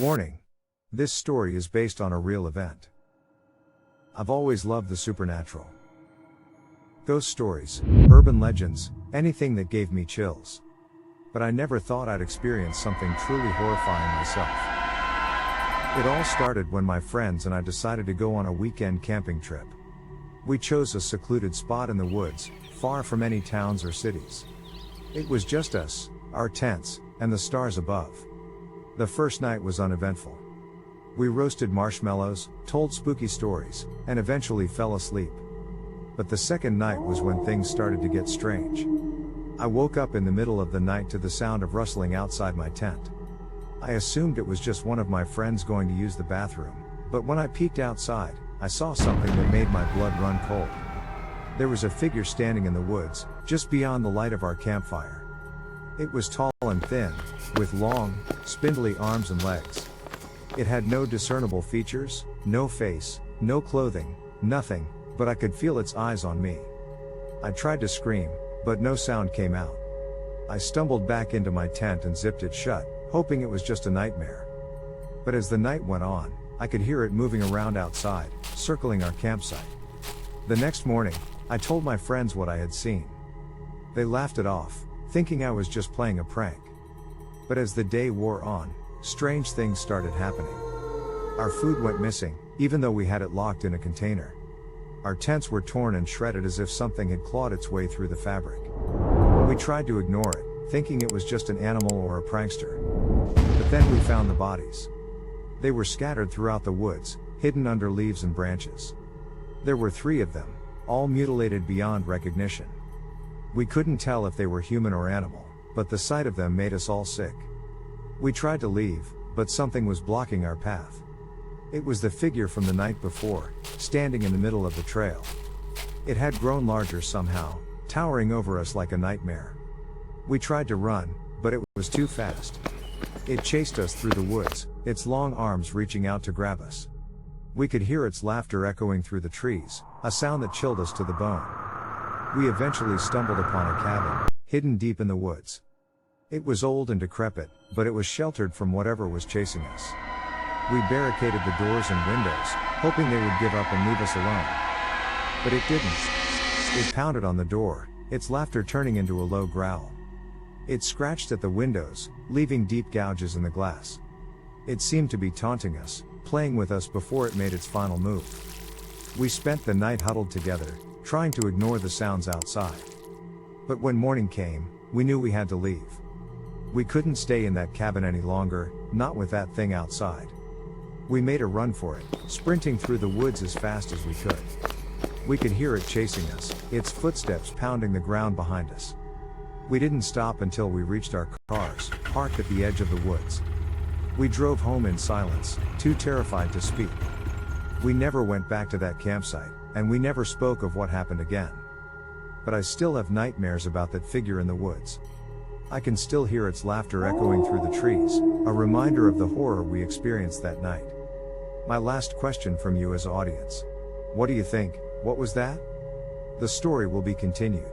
Warning. This story is based on a real event. I've always loved the supernatural. Ghost stories, urban legends, anything that gave me chills. But I never thought I'd experience something truly horrifying myself. It all started when my friends and I decided to go on a weekend camping trip. We chose a secluded spot in the woods, far from any towns or cities. It was just us, our tents, and the stars above. The first night was uneventful. We roasted marshmallows, told spooky stories, and eventually fell asleep. But the second night was when things started to get strange. I woke up in the middle of the night to the sound of rustling outside my tent. I assumed it was just one of my friends going to use the bathroom, but when I peeked outside, I saw something that made my blood run cold. There was a figure standing in the woods, just beyond the light of our campfire. It was tall and thin, with long, spindly arms and legs. It had no discernible features, no face, no clothing, nothing, but I could feel its eyes on me. I tried to scream, but no sound came out. I stumbled back into my tent and zipped it shut, hoping it was just a nightmare. But as the night went on, I could hear it moving around outside, circling our campsite. The next morning, I told my friends what I had seen. They laughed it off, thinking I was just playing a prank. But as the day wore on, strange things started happening. Our food went missing, even though we had it locked in a container. Our tents were torn and shredded as if something had clawed its way through the fabric. We tried to ignore it, thinking it was just an animal or a prankster. But then we found the bodies. They were scattered throughout the woods, hidden under leaves and branches. There were 3 of them, all mutilated beyond recognition. We couldn't tell if they were human or animal, but the sight of them made us all sick. We tried to leave, but something was blocking our path. It was the figure from the night before, standing in the middle of the trail. It had grown larger somehow, towering over us like a nightmare. We tried to run, but it was too fast. It chased us through the woods, its long arms reaching out to grab us. We could hear its laughter echoing through the trees, a sound that chilled us to the bone. We eventually stumbled upon a cabin, hidden deep in the woods. It was old and decrepit, but it was sheltered from whatever was chasing us. We barricaded the doors and windows, hoping they would give up and leave us alone. But it didn't. It pounded on the door, its laughter turning into a low growl. It scratched at the windows, leaving deep gouges in the glass. It seemed to be taunting us, playing with us before it made its final move. We spent the night huddled together, trying to ignore the sounds outside. But when morning came, we knew we had to leave. We couldn't stay in that cabin any longer, not with that thing outside. We made a run for it, sprinting through the woods as fast as we could. We could hear it chasing us, its footsteps pounding the ground behind us. We didn't stop until we reached our cars, parked at the edge of the woods. We drove home in silence, too terrified to speak. We never went back to that campsite, and we never spoke of what happened again. But I still have nightmares about that figure in the woods. I can still hear its laughter echoing through the trees, a reminder of the horror we experienced that night. My last question from you as audience. What do you think? What was that? The story will be continued.